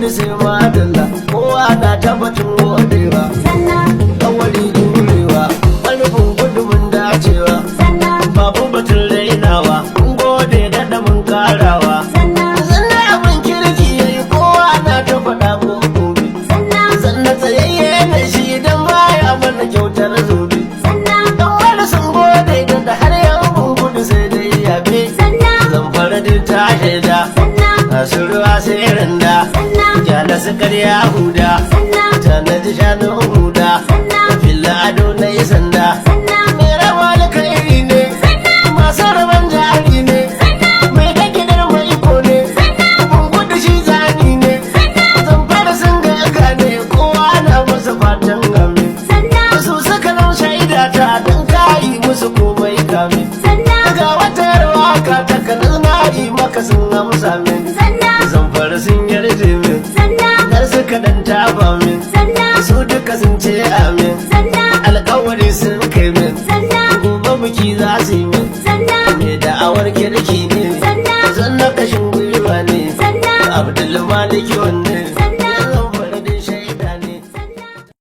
gudu sai madalla kowa na tabbatin godewa kawali jurewa ƙarfin gudu mun dacewa babu batun rainawa mun gode da mun karawa sannan abin kirki yayi kowa na ta faɗa ko gobe sannan tsayayye na shi don baya mana kyautar zobe don wani sun gode da har yau mun gudu sai dai yabe zamfara duk ta shaida masu ruwa sai randa jala su karya huda tanadi shanu huda filla ado na yi sanda mai rawa alkairi ne masu raban jari ne mai kakidar mai iko ne kun gudu shi zani ne zamfara sun ga ne kowa na masa fatan game su suka nan shaida ta don kayi musu komai kame ga wata waka ta kanin na yi maka sun amsa min zamfara sun yarje min har suka dan taba min su duka sun ce amin alkawari sun kai min gobe biki za su yi min mai da'awar kirki ne zan na kashin gwiwa ne abdul maliki wanne